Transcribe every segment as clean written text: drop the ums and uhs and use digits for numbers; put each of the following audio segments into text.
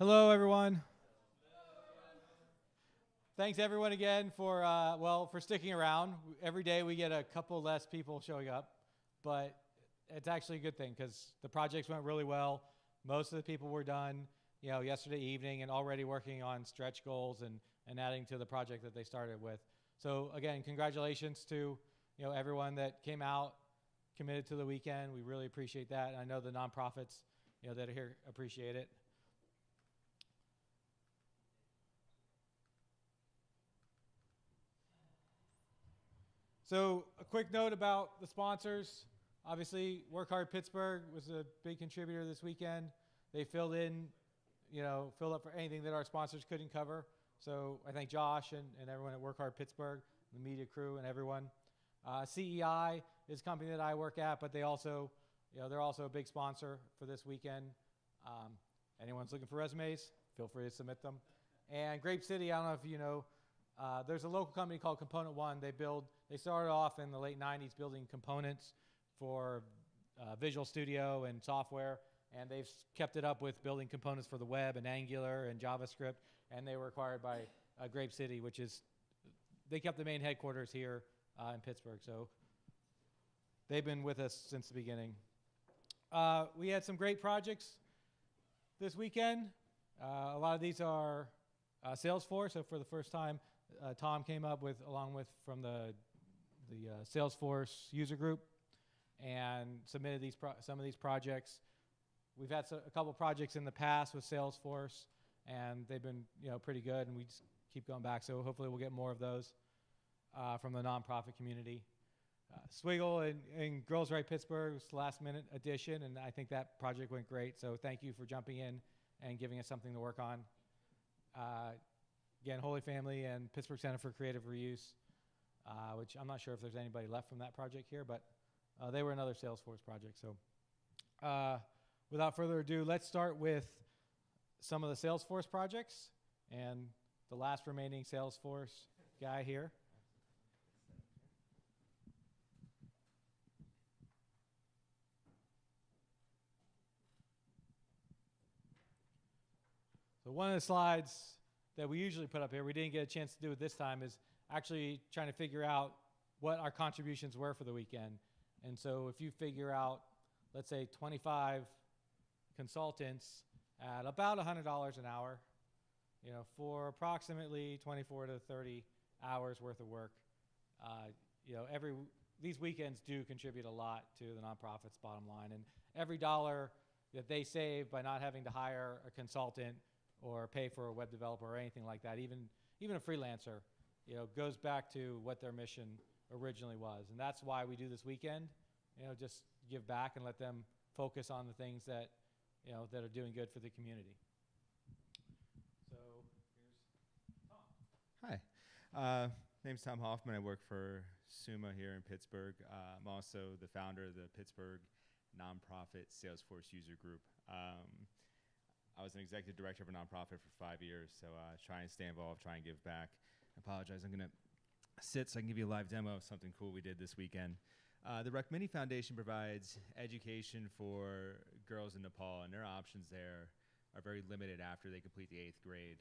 Hello, everyone. Thanks, everyone, again for for sticking around. Every day we get a couple less people showing up, but it's actually a good thing because the projects went really well. Most of the people were done, yesterday evening and already working on stretch goals and adding to the project that they started with. So again, congratulations to everyone that came out, committed to the weekend. We really appreciate that. And I know the nonprofits that are here appreciate it. So a quick note about the sponsors. Obviously, Work Hard Pittsburgh was a big contributor this weekend. They filled up for anything that our sponsors couldn't cover. So I thank Josh and everyone at Work Hard Pittsburgh, the media crew and everyone. CEI is a company that I work at, but they're also a big sponsor for this weekend. Anyone's looking for resumes, feel free to submit them. And Grape City, I don't know if you know, there's a local company called Component One. They started off in the late 90s building components for Visual Studio and software, and they've kept it up with building components for the web and Angular and JavaScript, and they were acquired by Grape City, they kept the main headquarters here in Pittsburgh, so they've been with us since the beginning. We had some great projects this weekend. A lot of these are Salesforce, so for the first time, Tom came up from the Salesforce user group and submitted some of these projects. We've had a couple projects in the past with Salesforce, and they've been pretty good, and we just keep going back. So hopefully we'll get more of those from the nonprofit community. Swiggle and Girls Right Pittsburgh was the last minute addition, and I think that project went great. So thank you for jumping in and giving us something to work on. Again, Holy Family and Pittsburgh Center for Creative Reuse, which I'm not sure if there's anybody left from that project here, but they were another Salesforce project. So without further ado, let's start with some of the Salesforce projects and the last remaining Salesforce guy here. So one of the slides that we usually put up here, we didn't get a chance to do it this time, is actually trying to figure out what our contributions were for the weekend. And so if you figure out, let's say 25 consultants at about $100 an hour, for approximately 24 to 30 hours worth of work, these weekends do contribute a lot to the nonprofit's bottom line. And every dollar that they save by not having to hire a consultant or pay for a web developer or anything like that, even a freelancer, goes back to what their mission originally was. And that's why we do this weekend, just give back and let them focus on the things that, that are doing good for the community. So here's Tom. Hi, name's Tom Hoffman. I work for SUMA here in Pittsburgh. I'm also the founder of the Pittsburgh nonprofit Salesforce user group. I was an executive director of a nonprofit for 5 years, so try and stay involved, try and give back. I apologize, I'm going to sit so I can give you a live demo of something cool we did this weekend. The Rukmini Foundation provides education for girls in Nepal, and their options there are very limited after they complete the 8th grade.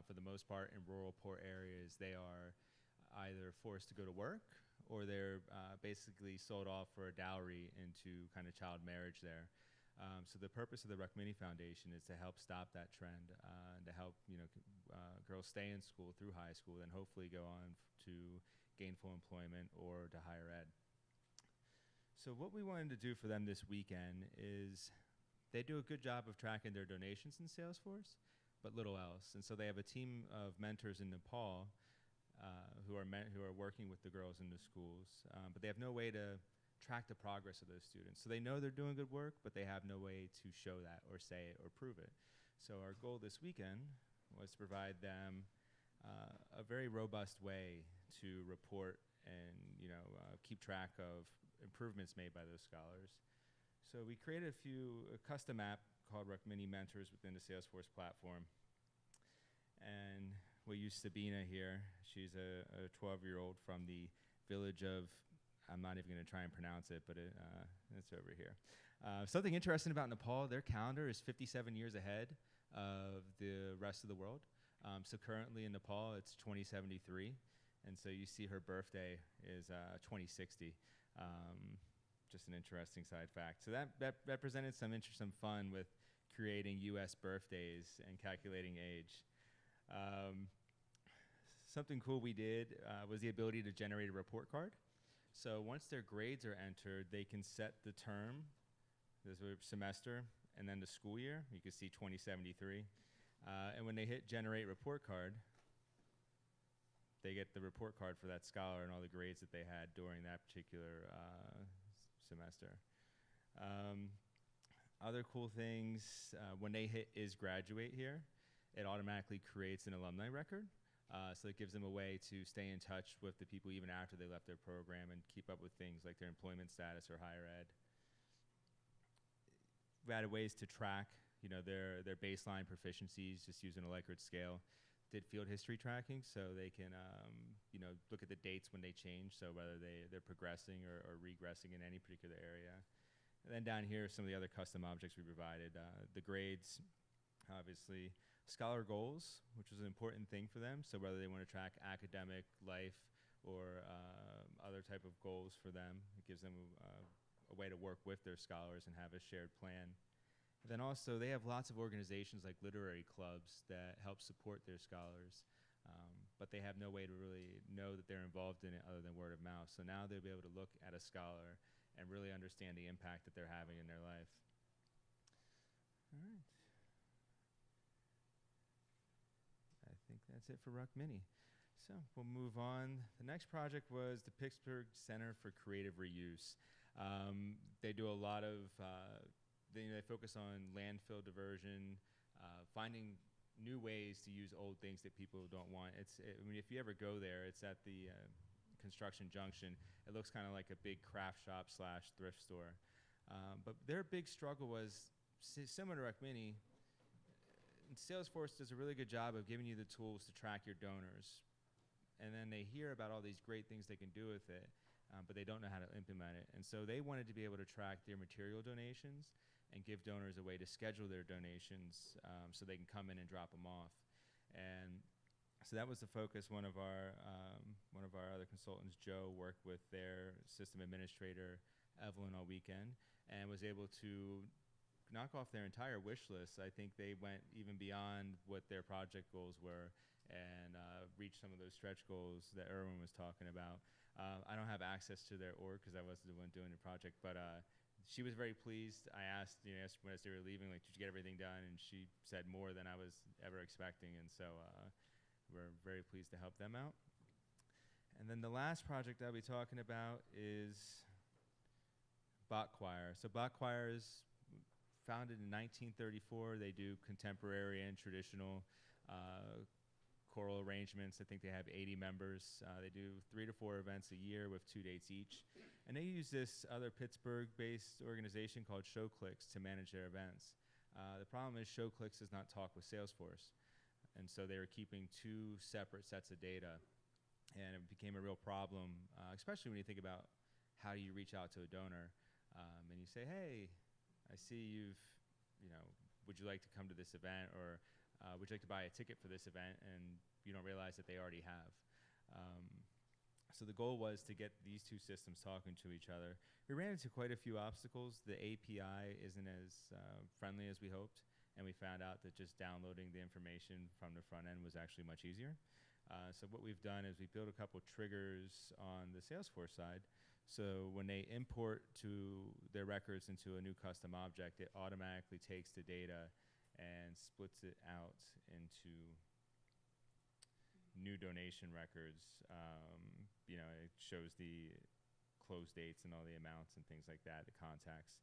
For the most part, in rural, poor areas, they are either forced to go to work or they're basically sold off for a dowry into kind of child marriage there. So the purpose of the Rukmini Foundation is to help stop that trend and to help girls stay in school through high school and hopefully go on to gainful employment or to higher ed. So what we wanted to do for them this weekend is they do a good job of tracking their donations in Salesforce, but little else. And so they have a team of mentors in Nepal who are working with the girls in the schools, but they have no way to track the progress of those students. So they know they're doing good work, but they have no way to show that or say it or prove it. So our goal this weekend was to provide them a very robust way to report and keep track of improvements made by those scholars. So we created a custom app called Rukmini Mentors within the Salesforce platform. And we use Sabina here. She's a 12-year-old from the village of, I'm not even going to try and pronounce it, but it's over here. Something interesting about Nepal, their calendar is 57 years ahead of the rest of the world. So currently in Nepal, it's 2073. And so you see her birthday is 2060. Just an interesting side fact. So that represented some interesting fun with creating US birthdays and calculating age. Something cool we did was the ability to generate a report card. So once their grades are entered, they can set the term, the semester, and then the school year. You can see 2073. And when they hit generate report card, they get the report card for that scholar and all the grades that they had during that particular semester. Other cool things, when they hit is graduate here, it automatically creates an alumni record. So it gives them a way to stay in touch with the people even after they left their program and keep up with things like their employment status or higher ed. We added ways to track, their baseline proficiencies just using a Likert scale. Did field history tracking so they can, look at the dates when they change, so whether they're progressing or regressing in any particular area. And then down here, some of the other custom objects we provided. The grades, obviously. Scholar goals, which was an important thing for them, so whether they want to track academic life or other type of goals for them, it gives them a way to work with their scholars and have a shared plan. And then also, they have lots of organizations like literary clubs that help support their scholars, but they have no way to really know that they're involved in it other than word of mouth. So now they'll be able to look at a scholar and really understand the impact that they're having in their life. All right. I think that's it for Ruck Mini. So we'll move on. The next project was the Pittsburgh Center for Creative Reuse. They do a lot of, they focus on landfill diversion, finding new ways to use old things that people don't want. If you ever go there, it's at the Construction Junction. It looks kind of like a big craft shop / thrift store. But their big struggle was similar to Ruck Mini. Salesforce does a really good job of giving you the tools to track your donors. And then they hear about all these great things they can do with it, but they don't know how to implement it. And so they wanted to be able to track their material donations and give donors a way to schedule their donations so they can come in and drop them off. And so that was the focus. One of our other consultants, Joe, worked with their system administrator, Evelyn, all weekend, and was able to knock off their entire wish list. I think they went even beyond what their project goals were and reached some of those stretch goals that Erwin was talking about. I don't have access to their org because I wasn't the one doing the project, but she was very pleased. I asked, as they were leaving, like, did you get everything done? And she said more than I was ever expecting, and so we're very pleased to help them out. And then the last project I'll be talking about is Bach Choir. So Bach Choir is founded in 1934. They do contemporary and traditional choral arrangements. I think they have 80 members. They do 3 to 4 events a year with 2 dates each. And they use this other Pittsburgh-based organization called ShowClicks to manage their events. The problem is ShowClicks does not talk with Salesforce. And so they were keeping 2 separate sets of data. And it became a real problem, especially when you think about how do you reach out to a donor. And you say, hey, I see you've, would you like to come to this event, or would you like to buy a ticket for this event? And you don't realize that they already have. So the goal was to get these 2 systems talking to each other. We ran into quite a few obstacles. The API isn't as friendly as we hoped, and we found out that just downloading the information from the front end was actually much easier. So what we've done is we built a couple triggers on the Salesforce side. So when they import to their records into a new custom object, it automatically takes the data and splits it out into new donation records. It shows the close dates and all the amounts and things like that, the contacts.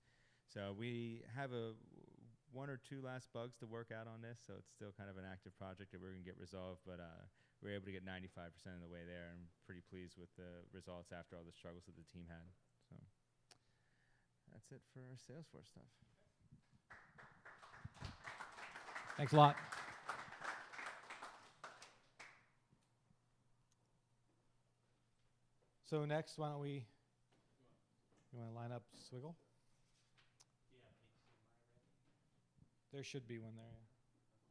So we have 1 or 2 last bugs to work out on this, so it's still kind of an active project that we're going to get resolved, but we were able to get 95% of the way there, and pretty pleased with the results after all the struggles that the team had. So that's it for our Salesforce stuff. Thanks a lot. So next, why don't you want to line up Swiggle? There should be one there. Yeah.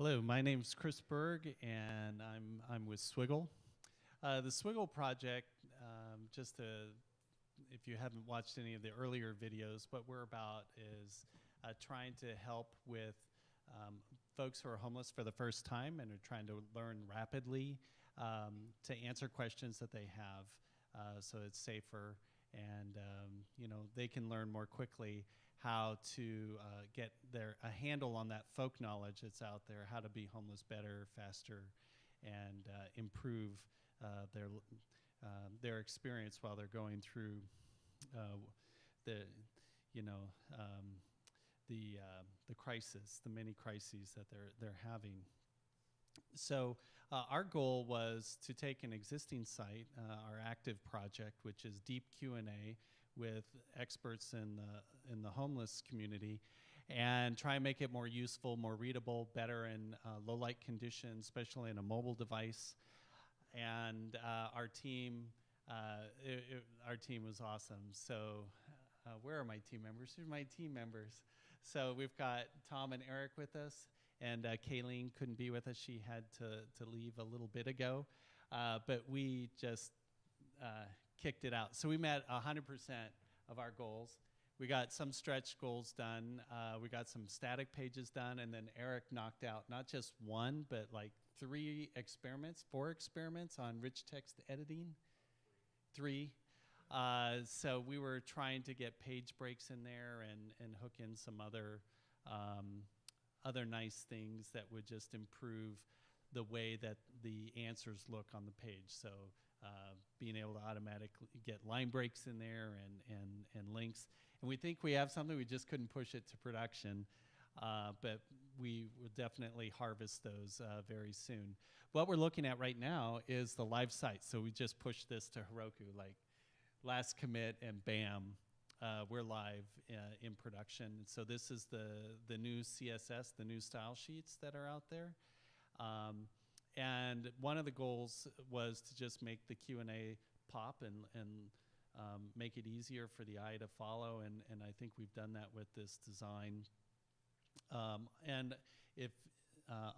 Hello, my name is Chris Berg, and I'm with Swiggle. The Swiggle project, if you haven't watched any of the earlier videos, what we're about is trying to help with folks who are homeless for the first time and are trying to learn rapidly to answer questions that they have, so it's safer, and they can learn more quickly how to get a handle on that folk knowledge that's out there, how to be homeless better, faster, and improve their experience while they're going through the crisis, the many crises that they're having. So our goal was to take an existing site, our active project, which is deep Q&A with experts in the homeless community, and try and make it more useful, more readable, better in low light conditions, especially in a mobile device. And our team was awesome. So where are my team members? Who are my team members? So we've got Tom and Eric with us, and Kayleen couldn't be with us. She had to leave a little bit ago, but we just kicked it out. So we met 100% of our goals. We got some stretch goals done. We got some static pages done, and then Eric knocked out not just one, but like 4 experiments on rich text editing. 3. So we were trying to get page breaks in there and hook in some other nice things that would just improve the way that the answers look on the page. So being able to automatically get line breaks in there and links. And we think we have something, we just couldn't push it to production, but we will definitely harvest those very soon. What we're looking at right now is the live site. So we just pushed this to Heroku, like last commit, and bam, we're live in production. So this is the new CSS, the new style sheets that are out there. And one of the goals was to just make the Q&A pop and make it easier for the eye to follow, and I think we've done that with this design. And if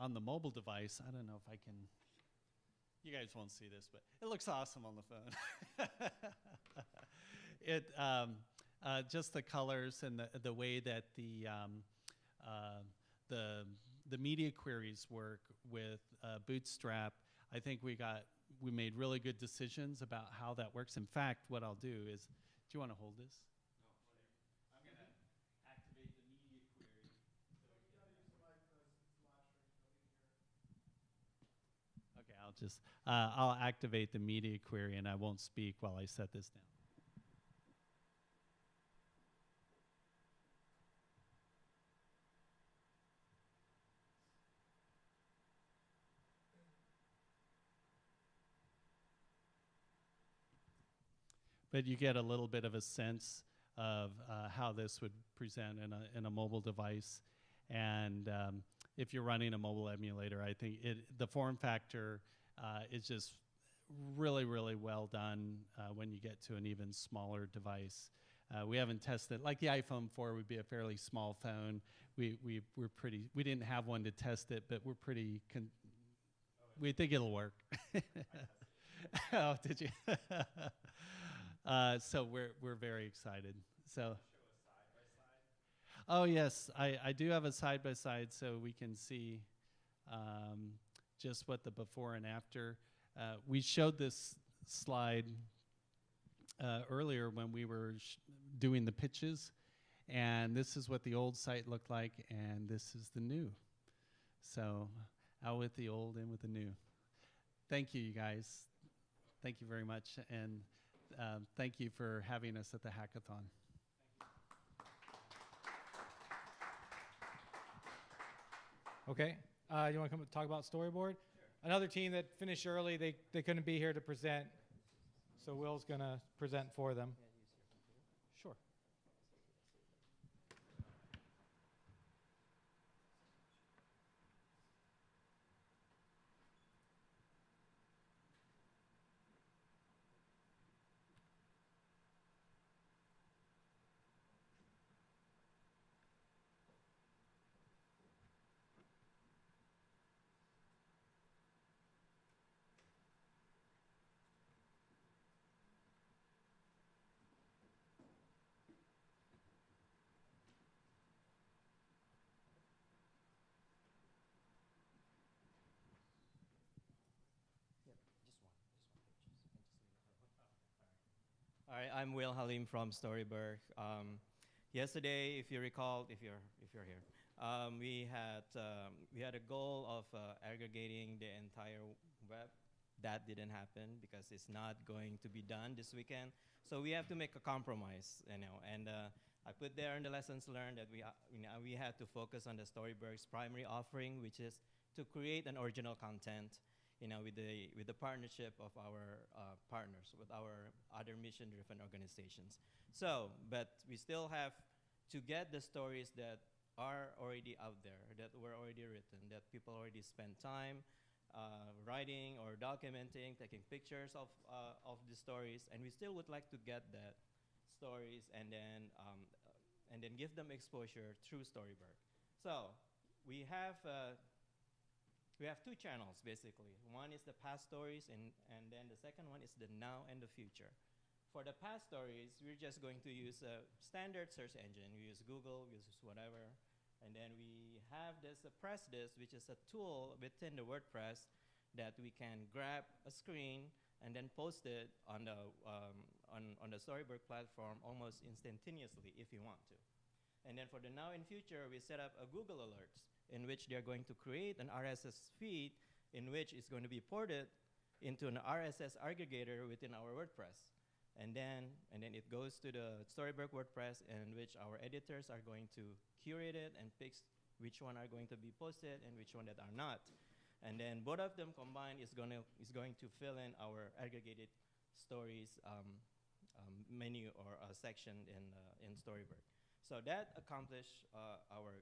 on the mobile device, I don't know if I can, you guys won't see this, but it looks awesome on the phone. Just the colors and the way that the media queries work with Bootstrap. I think we made really good decisions about how that works. In fact, what I'll do is, do you want to hold this? No, whatever. I'm going to activate the media query. Okay, I'll activate the media query, and I won't speak while I set this down. But you get a little bit of a sense of how this would present in a mobile device. And if you're running a mobile emulator, I think the form factor is just really, really well done when you get to an even smaller device. We haven't tested, like the iPhone 4 would be a fairly small phone. We didn't have one to test it, but we think it'll work. Oh, did you? So we're very excited. So, oh yes, I do have a side-by-side, so we can see just what the before and after. We showed this slide earlier when we were doing the pitches, and this is what the old site looked like, and this is the new. So out with the old, in with the new. Thank you, you guys. Thank you very much, and thank you for having us at the hackathon. Okay, you want to come talk about StoryBerg? Sure. Another team that finished early, they couldn't be here to present, so Will's going to present for them. Sure. All right, I'm Will Halim from StoryBerg. Yesterday, if you recall, if you're here, we had a goal of aggregating the entire web. That didn't happen because it's not going to be done this weekend. So we have to make a compromise, and I put there in the lessons learned that we had to focus on the StoryBerg's primary offering, which is to create an original content, with the partnership of our partners, with our other mission-driven organizations. So, but we still have to get the stories that are already out there, that were already written, that people already spent time writing or documenting, taking pictures of the stories, and we still would like to get that stories and then give them exposure through StoryBerg. So we have two channels basically. One is the past stories, and then the second one is the now and the future. For the past stories, we're just going to use a standard search engine. We use Google, we use whatever. And then we have this Press This, which is a tool within the WordPress that we can grab a screen and then post it on the StoryBerg platform almost instantaneously if you want to. And then for the now and future, we set up a Google Alerts in which they're going to create an RSS feed in which it's going to be ported into an RSS aggregator within our WordPress. And then it goes to the StoryBerg WordPress, in which our editors are going to curate it and pick which one are going to be posted and which one that are not. And then both of them combined is going to fill in our aggregated stories menu or section in StoryBerg. So that accomplished our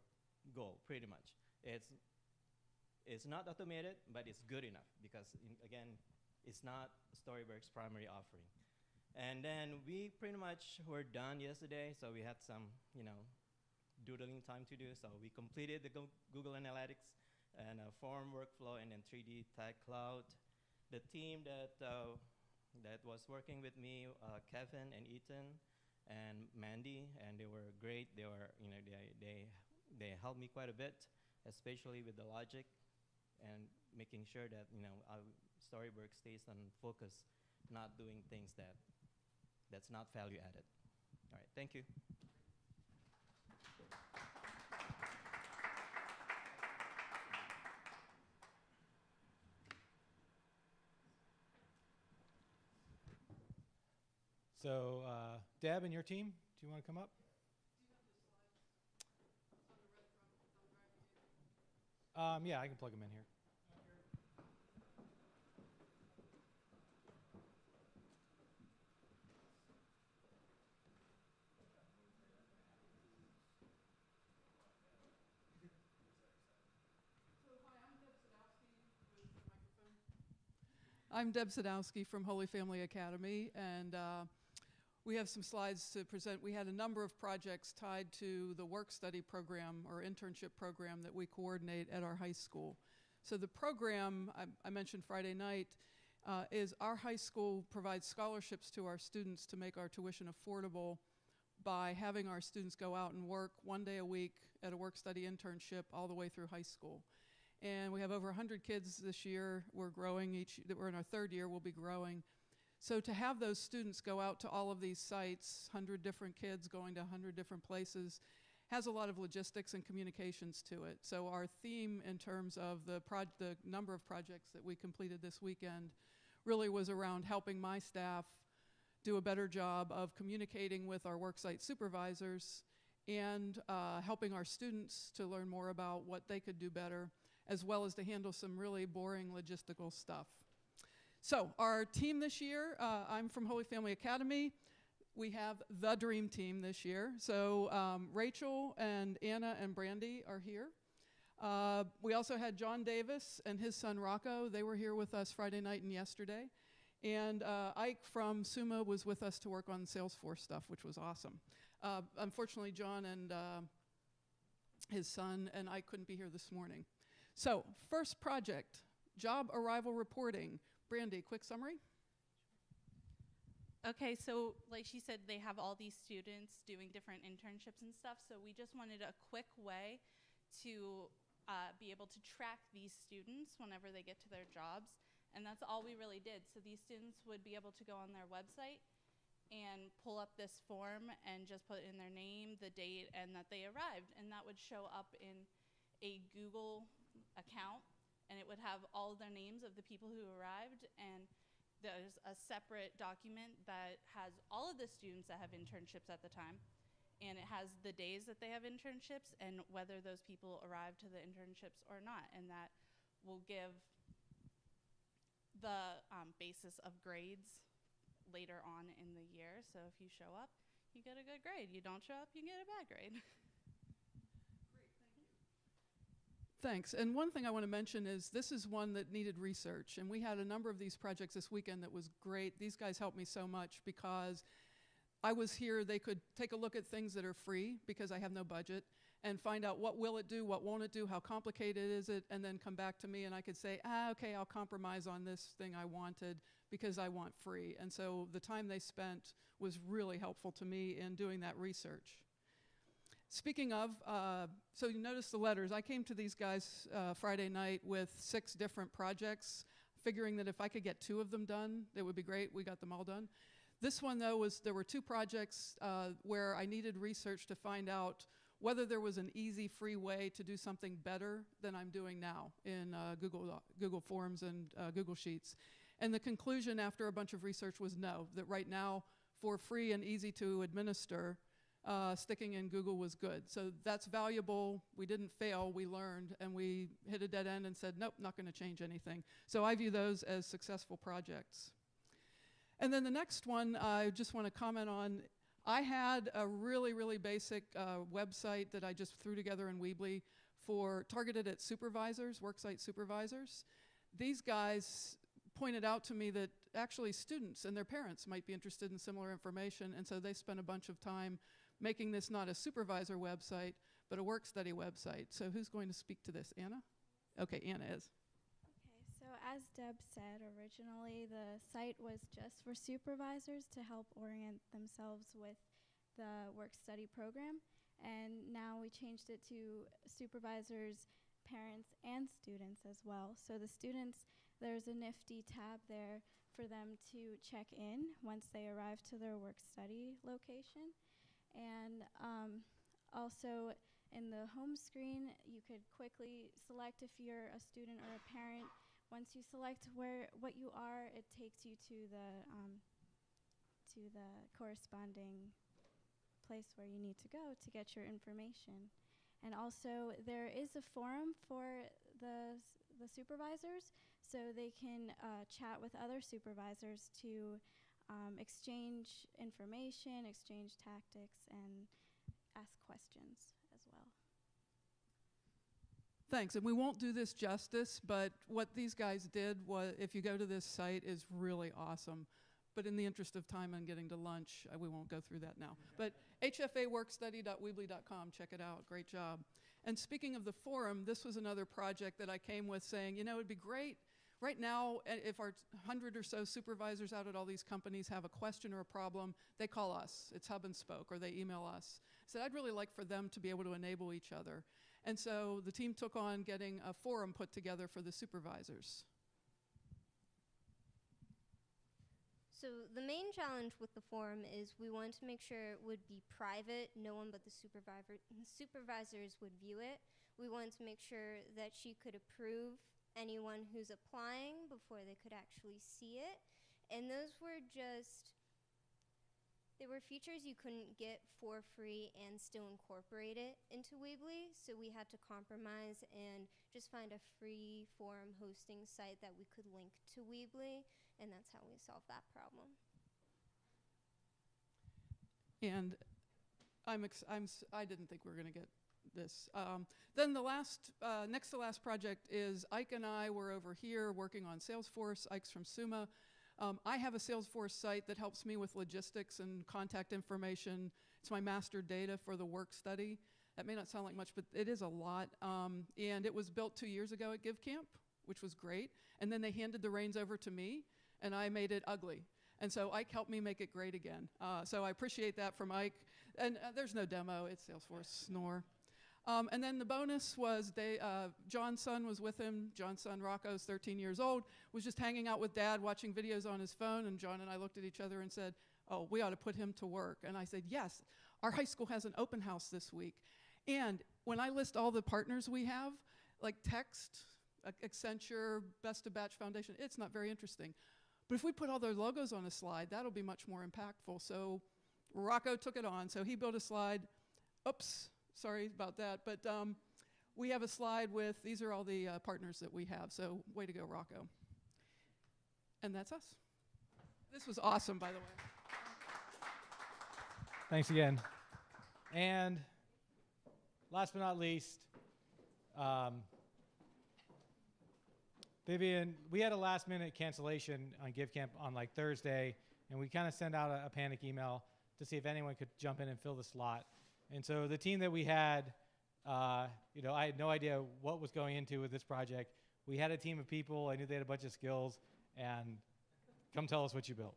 goal pretty much. It's not automated, but it's good enough because again, it's not StoryBerg's primary offering. And then we pretty much were done yesterday, so we had some, doodling time to do. So we completed the Google Analytics and a form workflow and then 3D Tag Cloud. The team that was working with me, Kevin and Ethan and Mandy, and they were great. They were, they helped me quite a bit, especially with the logic and making sure that our StoryBerg stays on focus, not doing things that's not value added. All right, thank you. So, Deb and your team, do you want to come up? Yeah, I can plug them in here. I'm Deb Sadowski from Holy Family Academy, and we have some slides to present. We had a number of projects tied to the work-study program or internship program that we coordinate at our high school. So the program, I mentioned Friday night, is our high school provides scholarships to our students to make our tuition affordable by having our students go out and work 1 day a week at a work-study internship all the way through high school. And we have over 100 kids this year. We're growing we're in our third year, we'll be growing. So to have those students go out to all of these sites, 100 different kids going to 100 different places, has a lot of logistics and communications to it. So our theme in terms of the number of projects that we completed this weekend really was around helping my staff do a better job of communicating with our worksite supervisors and helping our students to learn more about what they could do better, as well as to handle some really boring logistical stuff. So our team this year, I'm from Holy Family Academy. We have the dream team this year. So Rachel and Anna and Brandy are here. We also had John Davis and his son Rocco. They were here with us Friday night and yesterday. And Ike from SUMA was with us to work on Salesforce stuff, which was awesome. Unfortunately, John and his son and Ike couldn't be here this morning. So, first project, job arrival reporting. Brandy, quick summary? Okay, so like she said, they have all these students doing different internships and stuff, so we just wanted a quick way to be able to track these students whenever they get to their jobs, and that's all we really did. So these students would be able to go on their website and pull up this form and just put in their name, the date, and that they arrived. And that would show up in a Google account, and it would have all their names of the people who arrived. And there's a separate document that has all of the students that have internships at the time, and it has the days that they have internships and whether those people arrived to the internships or not. And that will give the basis of grades later on in the year. So if you show up, you get a good grade. You don't show up, you get a bad grade. Thanks. And one thing I want to mention is this is one that needed research. And we had a number of these projects this weekend that was great. These guys helped me so much because I was here. They could take a look at things that are free because I have no budget and find out what will it do, what won't it do, how complicated is it, and then come back to me and I could say, okay, I'll compromise on this thing I wanted because I want free. And so the time they spent was really helpful to me in doing that research. Speaking of, so you notice the letters. I came to these guys Friday night with 6 different projects, figuring that if I could get 2 of them done, it would be great. We got them all done. This one, though, there were 2 projects where I needed research to find out whether there was an easy, free way to do something better than I'm doing now in Google Forms and Google Sheets. And the conclusion after a bunch of research was no, that right now, for free and easy to administer, sticking in Google was good. So that's valuable. We didn't fail. We learned, and we hit a dead end and said, nope, not going to change anything. So I view those as successful projects. And then the next one I just want to comment on. I had a really, really basic website that I just threw together in Weebly targeted at supervisors, worksite supervisors. These guys pointed out to me that actually students and their parents might be interested in similar information, and so they spent a bunch of time making this not a supervisor website, but a work study website. So who's going to speak to this? Anna? Okay, Anna is. So as Deb said, originally the site was just for supervisors to help orient themselves with the work-study program, and now we changed it to supervisors, parents, and students as well. So the students, there's a nifty tab there for them to check in once they arrive to their work-study location. And also in the home screen, you could quickly select if you're a student or a parent. Once you select what you are, it takes you to the corresponding place where you need to go to get your information. And also, there is a forum for the supervisors, so they can chat with other supervisors to exchange information, exchange tactics, and ask questions as well. Thanks, and we won't do this justice, but what these guys did was, if you go to this site, is really awesome. But in the interest of time and getting to lunch, we won't go through that now. But hfaworkstudy.weebly.com, check it out, great job. And speaking of the forum, this was another project that I came with saying, you know, it'd be great. Right now, if our 100 or so supervisors out at all these companies have a question or a problem, they call us. It's hub and spoke, or they email us. I said, I'd really like for them to be able to enable each other. And so the team took on getting a forum put together for the supervisors. So the main challenge with the forum is we wanted to make sure it would be private. No one but the supervisors would view it. We wanted to make sure that she could approve anyone who's applying before they could actually see it. And those were they were features you couldn't get for free and still incorporate it into Weebly. So we had to compromise and just find a free forum hosting site that we could link to Weebly, and that's how we solved that problem. And I didn't think we were going to get this. Then the next to last project is Ike and I were over here working on Salesforce. Ike's from SUMA. I have a Salesforce site that helps me with logistics and contact information. It's my master data for the work study. That may not sound like much, but it is a lot. And it was built 2 years ago at Give Camp, which was great. And then they handed the reins over to me, and I made it ugly. And so Ike helped me make it great again. So I appreciate that from Ike. And there's no demo. It's Salesforce Snore. And then the bonus was John's son was with him. John's son, Rocco's 13 years old, was just hanging out with Dad, watching videos on his phone. And John and I looked at each other and said, oh, we ought to put him to work. And I said, yes, our high school has an open house this week. And when I list all the partners we have, like Text, Accenture, Best of Batch Foundation, it's not very interesting. But if we put all their logos on a slide, that'll be much more impactful. So Rocco took it on. So he built a slide. Oops, sorry about that. But we have a slide with, these are all the partners that we have. So way to go, Rocco. And that's us. This was awesome, by the way. Thanks again. And last but not least, Vivian, we had a last minute cancellation on GiveCamp on like Thursday, and we kind of sent out a panic email to see if anyone could jump in and fill the slot. And so the team that we had, I had no idea what was going into with this project. We had a team of people. I knew they had a bunch of skills, and come tell us what you built.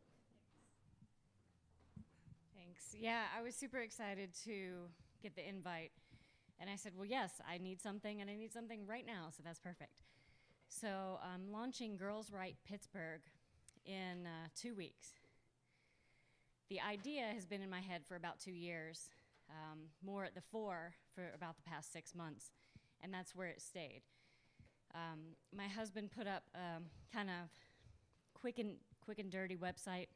Thanks. Yeah, I was super excited to get the invite. And I said, well, yes, I need something, and I need something right now, so that's perfect. So I'm launching Girls Right Pittsburgh in 2 weeks. The idea has been in my head for about 2 years, more at the fore for about the past 6 months, and that's where it stayed. My husband put up kind of quick and dirty website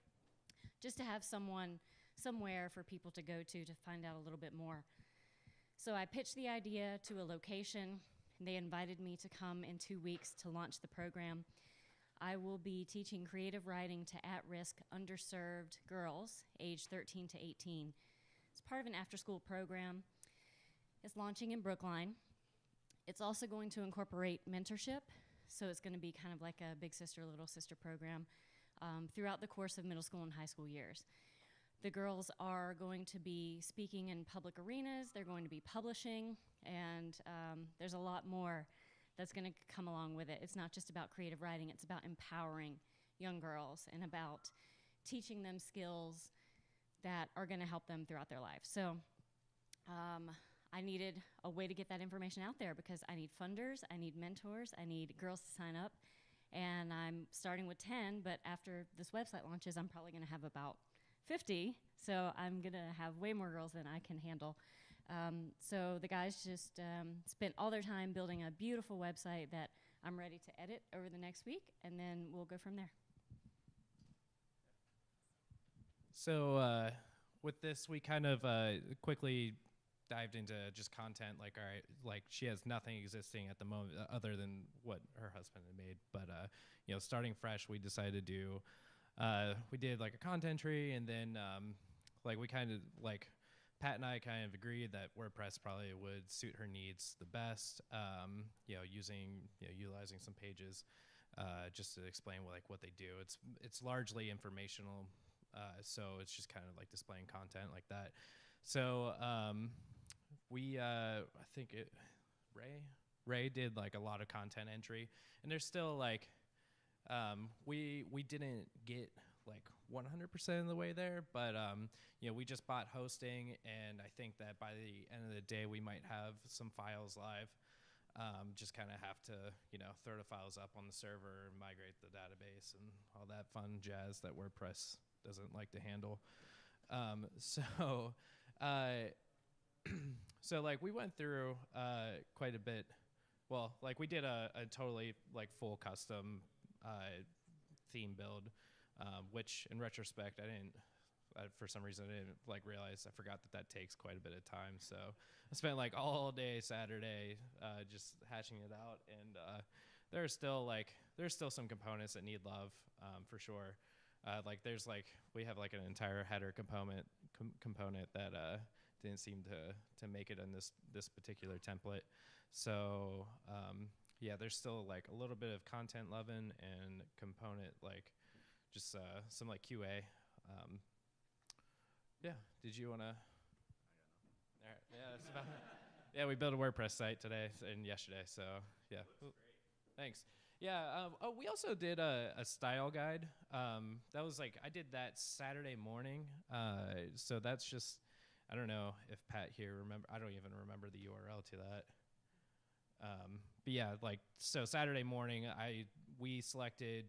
just to have somewhere for people to go to find out a little bit more. So I pitched the idea to a location, and they invited me to come in 2 weeks to launch the program. I will be teaching creative writing to at-risk, underserved girls aged 13 to 18. It's part of an after-school program. It's launching in Brookline. It's also going to incorporate mentorship, so it's going to be kind of like a big sister, little sister program throughout the course of middle school and high school years. The girls are going to be speaking in public arenas, they're going to be publishing, and there's a lot more that's going to come along with it. It's not just about creative writing, it's about empowering young girls and about teaching them skills that are going to help them throughout their life. So I needed a way to get that information out there because I need funders, I need mentors, I need girls to sign up, and I'm starting with 10, but after this website launches, I'm probably going to have about 50, so I'm going to have way more girls than I can handle. So the guys just spent all their time building a beautiful website that I'm ready to edit over the next week, and then we'll go from there. So with this, we kind of quickly dived into just content. Like, all right, like she has nothing existing at the moment other than what her husband had made. But starting fresh, we decided to do. We did like a content tree, and then we kind of like Pat and I kind of agreed that WordPress probably would suit her needs the best. Utilizing some pages just to explain what they do. It's largely informational, so it's just kind of like displaying content like that. So I think Ray did like a lot of content entry, and there's still like. We didn't get like 100% of the way there, but we just bought hosting, and I think that by the end of the day we might have some files live. Just kind of have to throw the files up on the server and migrate the database and all that fun jazz that WordPress doesn't like to handle. So like we went through quite a bit. Well, like we did a totally like full custom theme build, which in retrospect for some reason I didn't like realize. I forgot that takes quite a bit of time, so I spent like all day Saturday just hashing it out, and there's still some components that need love, for sure. We have like an entire header component that didn't seem to make it in this particular template. So there's still like a little bit of content loving and component like just some like QA. Did you want to? All right. Yeah, that's about it. Yeah, we built a WordPress site today and yesterday. So yeah, thanks. Yeah. We also did a style guide. That was like I did that Saturday morning. So that's just I don't know if Pat here remember. I don't even remember the URL to that. But yeah, like so Saturday morning, we selected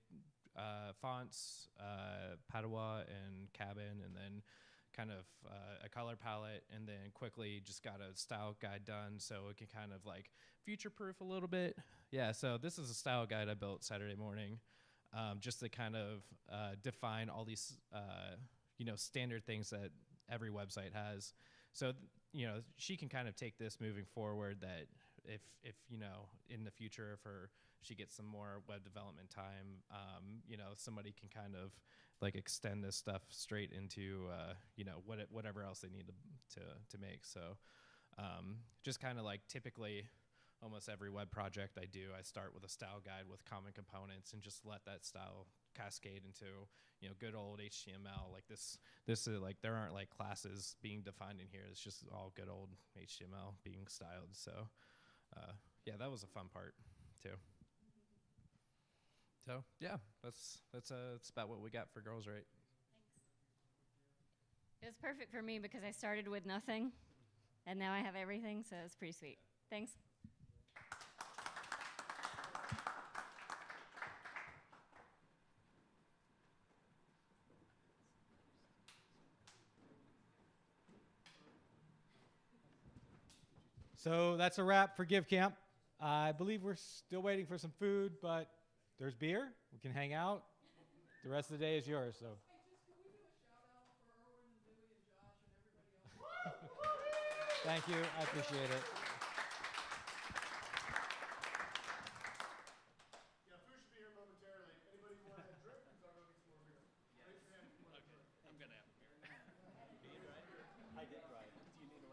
fonts, Padua and Cabin, and then kind of a color palette, and then quickly just got a style guide done so it can kind of like future-proof a little bit. Yeah, so this is a style guide I built Saturday morning, just to kind of define all these standard things that every website has. So she can kind of take this moving forward, that if in the future, if she gets some more web development time, somebody can kind of like extend this stuff straight into whatever else they need to make. So just kind of like typically almost every web project I do, I start with a style guide with common components and just let that style cascade into good old HTML. Like this is like, there aren't like classes being defined in here. It's just all good old HTML being styled. So yeah, that was a fun part too. So yeah, that's about what we got for Girls Right. Thanks. It was perfect for me because I started with nothing, and now I have everything, so it's pretty sweet. Thanks. So that's a wrap for Give Camp. I believe we're still waiting for some food, but there's beer. We can hang out. The rest of the day is yours. So. Hey, just can we do a shout out for Erwin and Dewey and Josh and everybody else? Thank you. I appreciate it.